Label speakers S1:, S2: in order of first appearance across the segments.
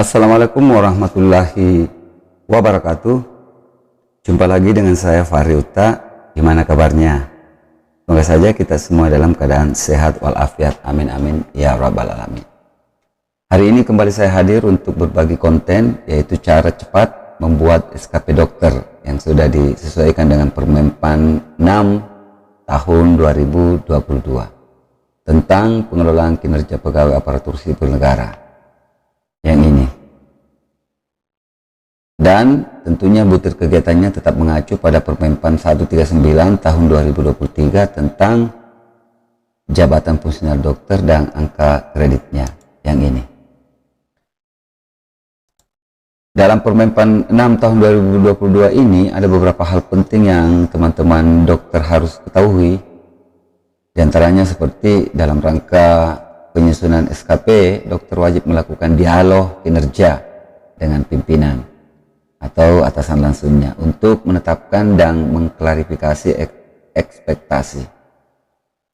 S1: Assalamualaikum warahmatullahi wabarakatuh. Jumpa lagi dengan saya Fahri Uta. Gimana kabarnya? Semoga saja kita semua dalam keadaan sehat walafiat. Amin amin ya rabbal alamin. Hari ini kembali saya hadir untuk berbagi konten, yaitu cara cepat membuat SKP dokter yang sudah disesuaikan dengan Permenpan 6 tahun 2022 tentang pengelolaan kinerja pegawai aparatur sipil negara yang ini. Dan tentunya butir kegiatannya tetap mengacu pada Permenpan 139 tahun 2023 tentang jabatan fungsional dokter dan angka kreditnya yang ini. Dalam Permenpan 6 tahun 2022 ini ada beberapa hal penting yang teman-teman dokter harus ketahui. Di antaranya seperti dalam rangka penyusunan SKP, dokter wajib melakukan dialog kinerja dengan pimpinan atau atasan langsungnya untuk menetapkan dan mengklarifikasi ekspektasi.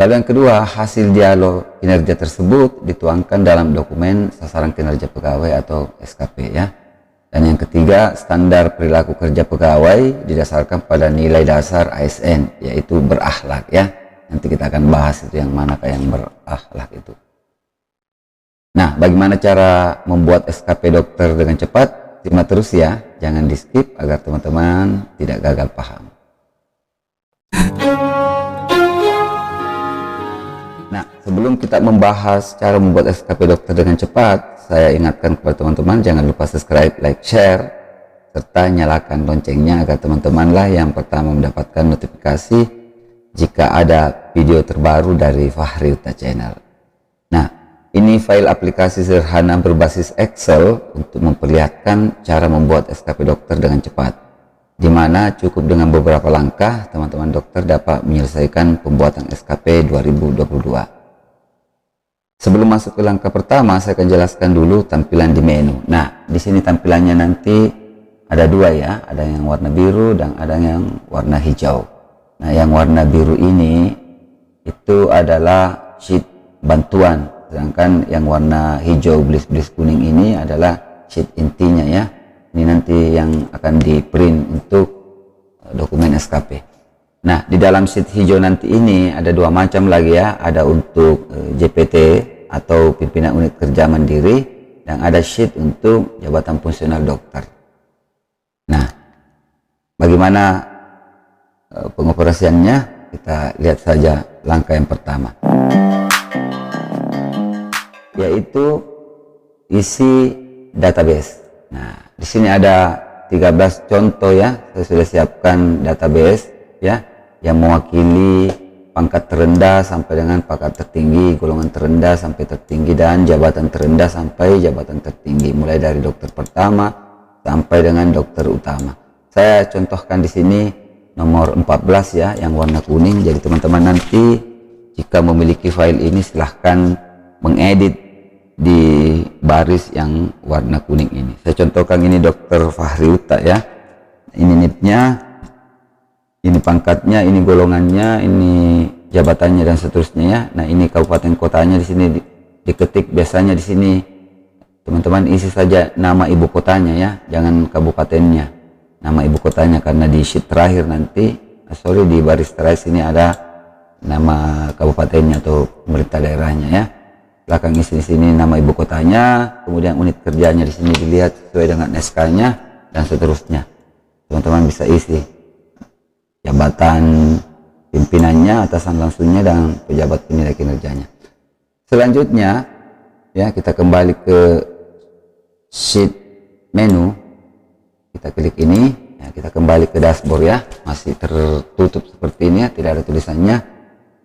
S1: Lalu yang kedua, hasil dialog kinerja tersebut dituangkan dalam dokumen sasaran kinerja pegawai atau SKP ya. Dan yang ketiga, standar perilaku kerja pegawai didasarkan pada nilai dasar ASN, yaitu berakhlak ya. Nanti kita akan bahas itu yang manakah yang berakhlak itu. Nah, bagaimana cara membuat SKP dokter dengan cepat? Simak terus ya, jangan di skip agar teman-teman tidak gagal paham. Nah, sebelum kita membahas cara membuat SKP dokter dengan cepat, saya ingatkan kepada teman-teman jangan lupa subscribe, like, share, serta nyalakan loncengnya agar teman-teman lah yang pertama mendapatkan notifikasi jika ada video terbaru dari Fahri Uta Channel. Nah, ini file aplikasi sederhana berbasis Excel untuk memperlihatkan cara membuat SKP dokter dengan cepat, di mana cukup dengan beberapa langkah teman-teman dokter dapat menyelesaikan pembuatan SKP 2022. Sebelum masuk ke langkah pertama, saya akan jelaskan dulu tampilan di menu. Nah, di sini tampilannya nanti ada dua ya, ada yang warna biru dan ada yang warna hijau. Nah, yang warna biru ini itu adalah sheet bantuan. Sedangkan yang warna hijau belis-belis kuning ini adalah sheet intinya ya. Ini nanti yang akan di print untuk dokumen SKP. Nah, di dalam sheet hijau nanti ini ada dua macam lagi ya. Ada untuk JPT atau pimpinan unit kerja mandiri, dan ada sheet untuk jabatan fungsional dokter. Nah, bagaimana pengoperasiannya? Kita lihat saja langkah yang pertama, yaitu isi database. Nah, di sini ada 13 contoh ya. Saya sudah siapkan database ya yang mewakili pangkat terendah sampai dengan pangkat tertinggi, golongan terendah sampai tertinggi, dan jabatan terendah sampai jabatan tertinggi, mulai dari dokter pertama sampai dengan dokter utama. Saya contohkan di sini nomor 14 ya, yang warna kuning. Jadi teman-teman nanti jika memiliki file ini silahkan mengedit di baris yang warna kuning ini. Saya contohkan ini dokter Fahri Uta ya. Ini NIP-nya, ini pangkatnya, ini golongannya, ini jabatannya dan seterusnya ya. Nah, ini kabupaten kotanya di sini diketik. Biasanya di sini teman-teman isi saja nama ibu kotanya ya, jangan kabupatennya. Nama ibu kotanya, karena di sheet terakhir nanti, di baris terakhir sini ada nama kabupatennya atau pemerintah daerahnya ya. Belakang isi di sini nama ibu kotanya, kemudian unit kerjanya di sini dilihat sesuai dengan SK-nya dan seterusnya. Teman-teman bisa isi jabatan pimpinannya, atasan langsungnya, dan pejabat penilai kinerjanya. Selanjutnya ya, kita kembali ke sheet menu, kita klik ini ya, kita kembali ke dashboard ya, masih tertutup seperti ini ya, tidak ada tulisannya.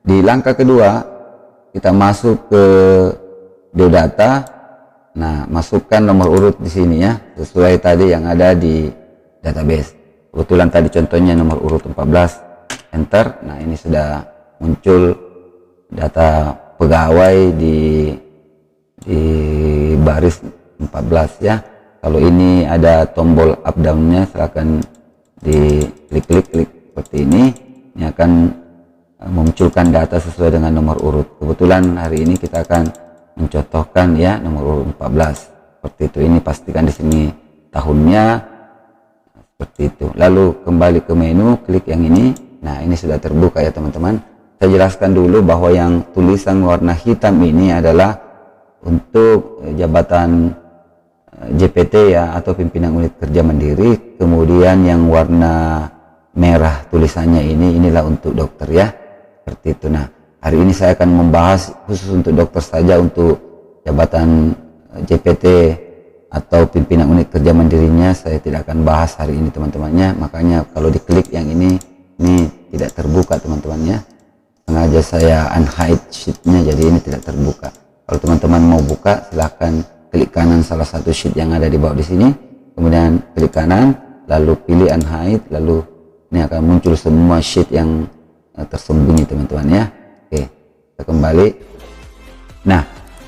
S1: Di langkah kedua kita masuk ke biodata. Nah, masukkan nomor urut di sini ya, sesuai tadi yang ada di database. Kebetulan tadi contohnya nomor urut 14, enter. Nah, ini sudah muncul data pegawai di baris 14 ya. Kalau ini ada tombol up down-nya, silahkan diklik seperti ini. Ini akan memunculkan data sesuai dengan nomor urut. Kebetulan hari ini kita akan mencontohkan ya nomor urut 14 seperti itu. Ini pastikan di sini tahunnya, seperti itu. Lalu kembali ke menu, klik yang ini. Nah, ini sudah terbuka ya teman-teman. Saya jelaskan dulu bahwa yang tulisan warna hitam ini adalah untuk jabatan JPT ya, atau pimpinan unit kerja mandiri. Kemudian yang warna merah tulisannya inilah untuk dokter ya, seperti itu. Nah, hari ini saya akan membahas khusus untuk dokter saja, untuk jabatan JPT atau pimpinan unit kerja mandirinya saya tidak akan bahas hari ini teman-temannya. Makanya kalau diklik yang ini tidak terbuka teman-temannya, sengaja saya unhide sheetnya, jadi ini tidak terbuka. Kalau teman-teman mau buka, silahkan klik kanan salah satu sheet yang ada di bawah di sini, kemudian klik kanan, lalu pilih unhide, lalu ini akan muncul semua sheet yang tersembunyi teman-teman ya. Oke, kita kembali. Nah,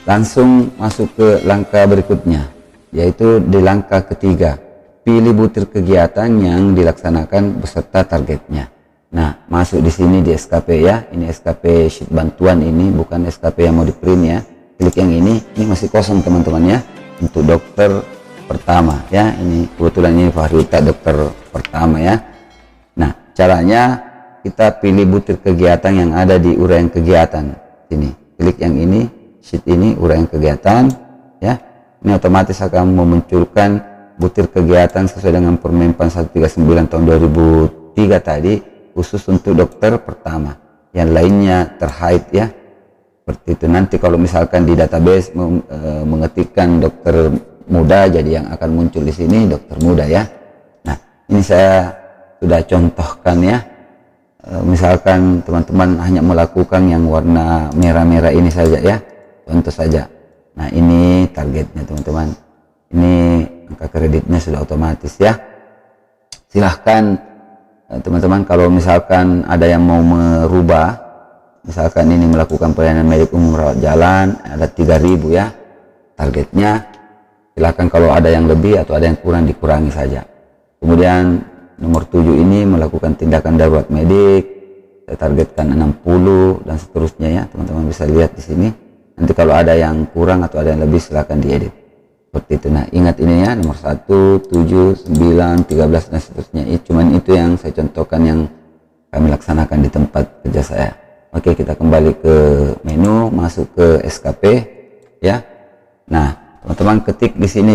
S1: langsung masuk ke langkah berikutnya, yaitu di langkah ketiga, pilih butir kegiatan yang dilaksanakan beserta targetnya. Nah, masuk di sini di SKP ya, ini SKP sheet bantuan, ini bukan SKP yang mau di print ya. Klik yang ini masih kosong teman-teman ya, untuk dokter pertama ya. Ini kebetulan ini Fahriuta dokter pertama ya. Nah, caranya kita pilih butir kegiatan yang ada di uraian kegiatan sini, klik yang ini, sheet ini, uraian kegiatan ya. Ini otomatis akan memunculkan butir kegiatan sesuai dengan Permenpan 139 tahun 2003 tadi, khusus untuk dokter pertama. Yang lainnya terhide ya, seperti itu. Nanti kalau misalkan di database mengetikkan dokter muda, jadi yang akan muncul di sini dokter muda ya. Nah, ini saya sudah contohkan ya. Misalkan teman-teman hanya melakukan yang warna merah-merah ini saja ya, contoh saja. Nah, ini targetnya teman-teman, ini angka kreditnya sudah otomatis ya. Silahkan teman-teman kalau misalkan ada yang mau merubah, misalkan ini melakukan pelayanan medik umum rawat jalan, ada 3.000 ya targetnya. Silahkan kalau ada yang lebih atau ada yang kurang, dikurangi saja. Kemudian nomor 7 ini melakukan tindakan darurat medik, saya targetkan 60 dan seterusnya ya. Teman-teman bisa lihat di sini. Nanti kalau ada yang kurang atau ada yang lebih, silahkan diedit seperti itu. Nah, ingat ini ya, nomor 1, 7, 9, 13 dan seterusnya. Cuman itu yang saya contohkan yang kami laksanakan di tempat kerja saya. Oke, kita kembali ke menu, masuk ke SKP ya. Nah, teman-teman ketik di sini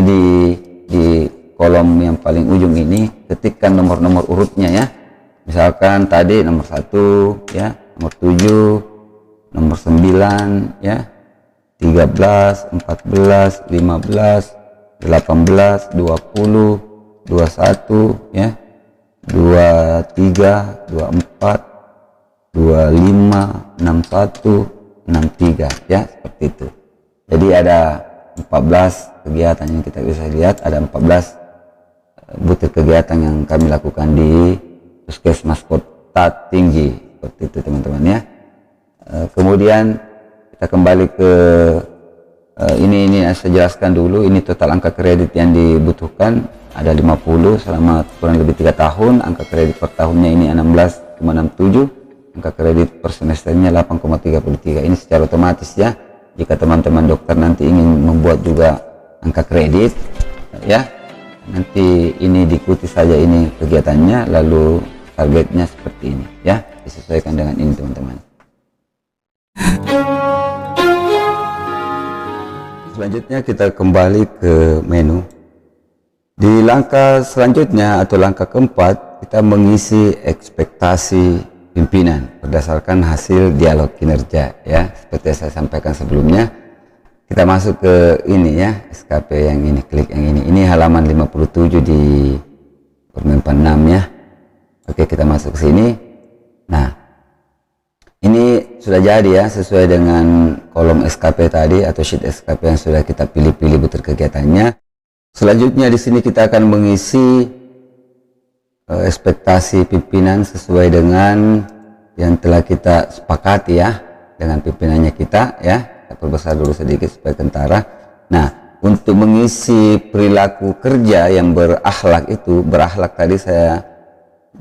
S1: di kolom yang paling ujung ini, ketikkan nomor-nomor urutnya ya. Misalkan tadi nomor 1 ya, nomor 7, nomor 9 ya, 13, 14, 15, 18, 20, 21 ya, 23, 24, 25, 61, 63 ya, seperti itu. Jadi ada 14 kegiatan yang kita bisa lihat, ada 14 butir kegiatan yang kami lakukan di Puskesmas Kota Tinggi, seperti itu teman-teman ya. Kemudian kita kembali ke ini saya jelaskan dulu, ini total angka kredit yang dibutuhkan ada 50 selama kurang lebih 3 tahun. Angka kredit per tahunnya ini 16,67, angka kredit per semesternya 8,33. Ini secara otomatis ya, jika teman-teman dokter nanti ingin membuat juga angka kredit ya, nanti ini diikuti saja ini kegiatannya, lalu targetnya seperti ini ya, disesuaikan dengan ini teman-teman. Selanjutnya kita kembali ke menu. Di langkah selanjutnya atau langkah keempat, kita mengisi ekspektasi pimpinan berdasarkan hasil dialog kinerja ya, seperti yang saya sampaikan sebelumnya. Kita masuk ke ini ya, SKP yang ini, klik yang ini halaman 57 di Permenpan 6 ya. Oke, kita masuk ke sini. Nah, ini sudah jadi ya, sesuai dengan kolom SKP tadi atau sheet SKP yang sudah kita pilih-pilih butir kegiatannya. Selanjutnya di sini kita akan mengisi ekspektasi pimpinan sesuai dengan yang telah kita sepakati ya dengan pimpinannya kita ya. Kita perbesar dulu sedikit supaya kentara. Nah, untuk mengisi perilaku kerja yang berakhlak itu, berakhlak tadi saya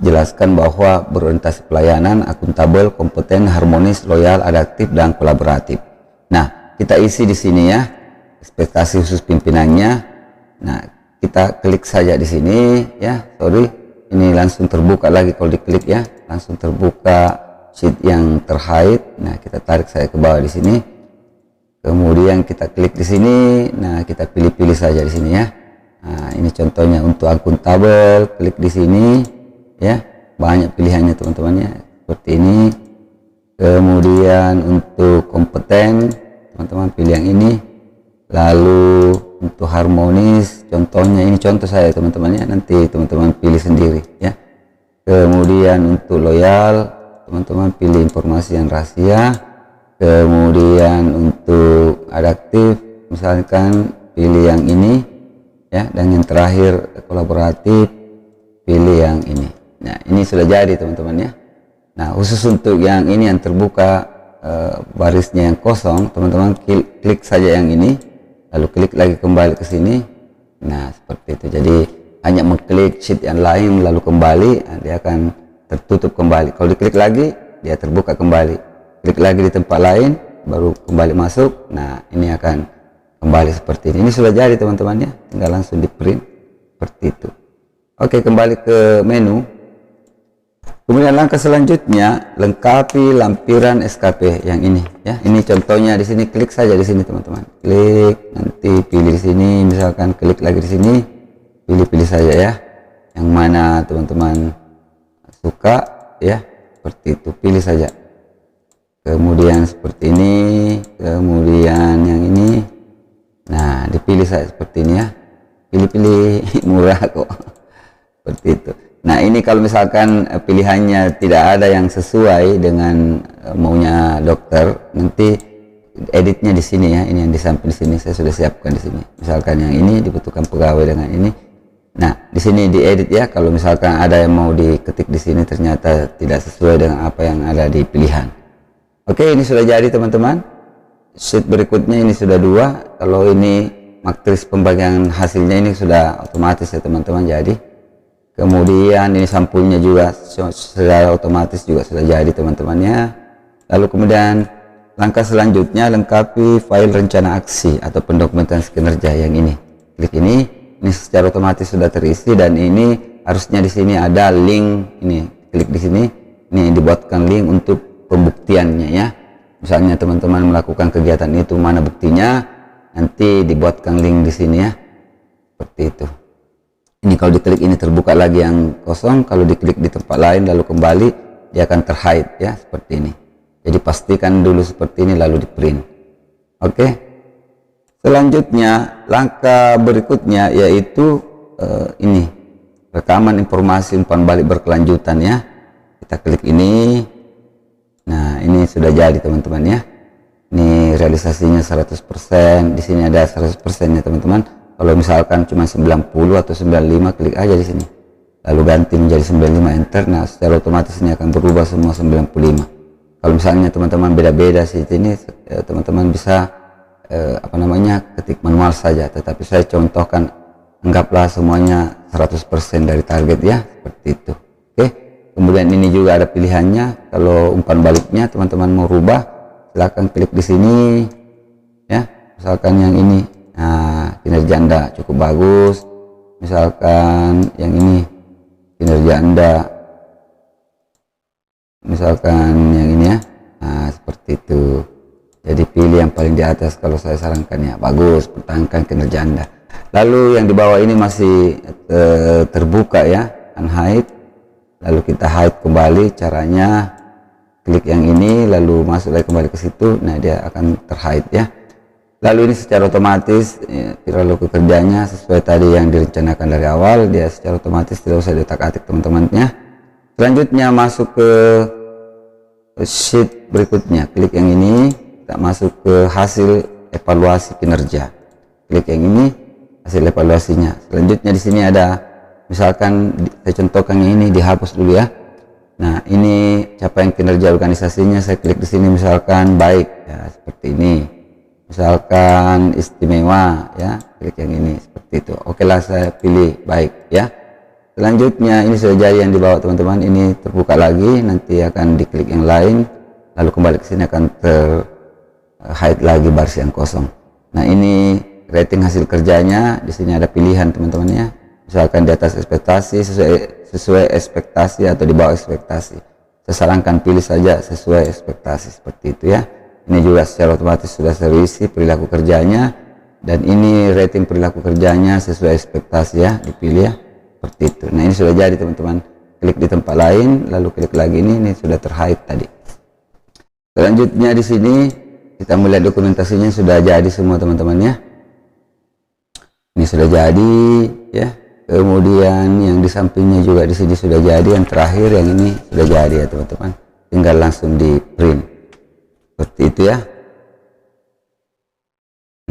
S1: jelaskan bahwa berorientasi pelayanan, akuntabel, kompeten, harmonis, loyal, adaptif, dan kolaboratif. Nah, kita isi di sini ya ekspektasi khusus pimpinannya. Nah, kita klik saja di sini ya. Sorry, ini langsung terbuka lagi kalau diklik ya, langsung terbuka sheet yang terhide. Nah, kita tarik saya ke bawah di sini. Kemudian kita klik di sini. Nah, kita pilih-pilih saja di sini ya. Nah, ini contohnya untuk akuntabel, klik di sini ya. Banyak pilihannya teman-teman ya, seperti ini. Kemudian untuk kompeten, teman-teman pilih yang ini. Lalu untuk harmonis, contohnya ini contoh saya teman-teman ya, nanti teman-teman pilih sendiri ya. Kemudian untuk loyal, teman-teman pilih informasi yang rahasia. Kemudian untuk adaptif, misalkan pilih yang ini ya. Dan yang terakhir kolaboratif, pilih yang ini. Nah, ini sudah jadi teman-teman ya. Nah, khusus untuk yang ini yang terbuka barisnya yang kosong, teman-teman klik saja yang ini, lalu klik lagi kembali ke sini. Nah, seperti itu. Jadi hanya mengklik sheet yang lain lalu kembali, nah, dia akan tertutup kembali. Kalau diklik lagi, dia terbuka kembali. Klik lagi di tempat lain, baru kembali masuk. Nah, ini akan kembali seperti ini. Ini sudah jadi teman-teman ya, tinggal langsung di print seperti itu. Oke, kembali ke menu. Kemudian langkah selanjutnya, lengkapi lampiran SKP yang ini ya. Ini contohnya di sini, klik saja di sini teman-teman. Klik, nanti pilih di sini, misalkan klik lagi di sini, pilih-pilih saja ya. Yang mana teman-teman suka ya, seperti itu, pilih saja. Kemudian seperti ini, kemudian yang ini. Nah, dipilih saya seperti ini ya. Pilih-pilih, murah kok. Seperti itu. Nah, ini kalau misalkan pilihannya tidak ada yang sesuai dengan maunya dokter, nanti editnya di sini ya. Ini yang di samping di sini saya sudah siapkan di sini. Misalkan yang ini dibutuhkan pegawai dengan ini. Nah, di sini diedit ya. Kalau misalkan ada yang mau diketik di sini ternyata tidak sesuai dengan apa yang ada di pilihan. Oke, ini sudah jadi teman-teman. Sheet berikutnya ini sudah 2. Kalau ini matris pembagian hasilnya ini sudah otomatis ya teman-teman jadi. Kemudian ini sampulnya juga secara otomatis juga sudah jadi teman-temannya. Lalu kemudian langkah selanjutnya, lengkapi file rencana aksi atau pendokumentasian kinerja yang ini. Klik ini secara otomatis sudah terisi, dan ini harusnya di sini ada link ini. Klik di sini, ini dibuatkan link untuk pembuktiannya ya. Misalnya teman-teman melakukan kegiatan itu, mana buktinya, nanti dibuatkan link di sini ya. Seperti itu. Ini kalau diklik ini terbuka lagi yang kosong, kalau diklik di tempat lain lalu kembali, dia akan terhide ya, seperti ini. Jadi pastikan dulu seperti ini lalu di print. Oke. Selanjutnya langkah berikutnya yaitu ini rekaman informasi umpan balik berkelanjutan ya. Kita klik ini. Nah, ini sudah jadi teman-teman ya. Ini realisasinya 100%. Di sini ada 100% ya teman-teman. Kalau misalkan cuma 90 atau 95, klik aja di sini. Lalu ganti menjadi 95, enter. Nah, secara otomatis ini akan berubah semua 95. Kalau misalnya teman-teman beda-beda sih ini, teman-teman bisa ketik manual saja. Tetapi saya contohkan, anggaplah semuanya 100% dari target ya, seperti itu. Oke. Kemudian ini juga ada pilihannya. Kalau umpan baliknya teman-teman mau rubah, silahkan klik di sini ya. Misalkan yang ini. Nah, kinerja Anda cukup bagus. Misalkan yang ini, kinerja Anda, misalkan yang ini ya. Nah, seperti itu. Jadi pilih yang paling di atas kalau saya sarankan ya. Bagus, pertahankan kinerja Anda. Lalu yang di bawah ini masih terbuka ya, unhide. Lalu kita hide kembali. Caranya klik yang ini lalu masuk lagi kembali ke situ. Nah, dia akan terhide ya. Lalu ini secara otomatis perilaku kerjanya sesuai tadi yang direncanakan dari awal, dia secara otomatis tidak usah diutak-atik teman-temannya. Selanjutnya masuk ke sheet berikutnya, klik yang ini, kita masuk ke hasil evaluasi kinerja. Klik yang ini, hasil evaluasinya. Selanjutnya di sini ada, misalkan saya contohkan yang ini, dihapus dulu ya. Nah, ini capaian kinerja organisasinya, saya klik di sini misalkan baik ya, seperti ini. Misalkan istimewa ya, klik yang ini seperti itu. Oke lah, saya pilih baik ya. Selanjutnya ini sudah jadi yang di bawah teman-teman, ini terbuka lagi, nanti akan diklik yang lain lalu kembali ke sini akan hide lagi baris yang kosong. Nah, ini rating hasil kerjanya. Di sini ada pilihan teman-teman ya. Misalkan di atas ekspektasi, sesuai ekspektasi, atau di bawah ekspektasi. Saya sarankan pilih saja sesuai ekspektasi, seperti itu ya. Ini juga secara otomatis sudah terisi perilaku kerjanya, dan ini rating perilaku kerjanya sesuai ekspektasi ya, dipilih ya, seperti itu. Nah, ini sudah jadi teman-teman. Klik di tempat lain, lalu klik lagi, ini sudah terhide tadi. Selanjutnya di sini kita melihat dokumentasinya sudah jadi semua teman-teman ya. Ini sudah jadi ya. Kemudian yang di sampingnya juga di sini sudah jadi, yang terakhir yang ini sudah jadi ya teman-teman. Tinggal langsung di print. Seperti itu ya.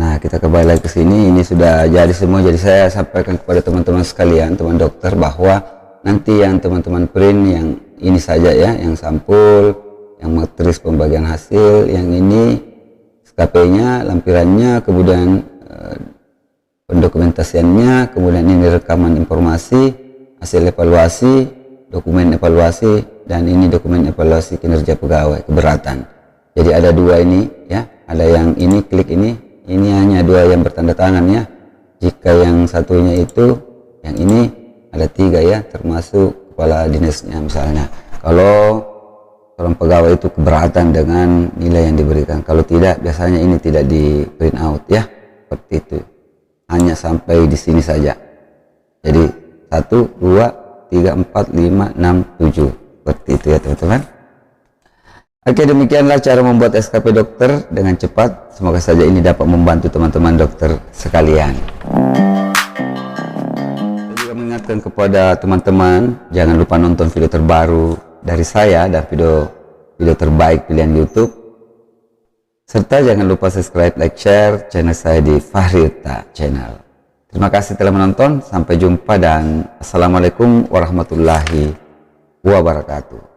S1: Nah, kita kembali lagi ke sini, ini sudah jadi semua. Jadi saya sampaikan kepada teman-teman sekalian, teman dokter, bahwa nanti yang teman-teman print yang ini saja ya, yang sampul, yang matris pembagian hasil, yang ini SKP-nya, lampirannya, kemudian pendokumentasiannya, kemudian ini rekaman informasi, hasil evaluasi, dokumen evaluasi, dan ini dokumen evaluasi kinerja pegawai keberatan. Jadi ada dua ini ya, ada yang ini klik ini hanya dua yang bertanda tangan ya. Jika yang satunya itu, yang ini ada 3 ya, termasuk kepala dinasnya misalnya. Kalau seorang pegawai itu keberatan dengan nilai yang diberikan, kalau tidak, biasanya ini tidak di print out ya, seperti itu. Hanya sampai di sini saja. Jadi 1, 2, 3, 4, 5, 6, 7, seperti itu ya teman-teman. Oke, demikianlah cara membuat SKP dokter dengan cepat. Semoga saja ini dapat membantu teman-teman dokter sekalian. Saya juga mengingatkan kepada teman-teman, jangan lupa nonton video terbaru dari saya dan video terbaik pilihan YouTube. Serta jangan lupa subscribe, like, share channel saya di Fahri Yuta Channel. Terima kasih telah menonton. Sampai jumpa dan Assalamualaikum warahmatullahi wabarakatuh.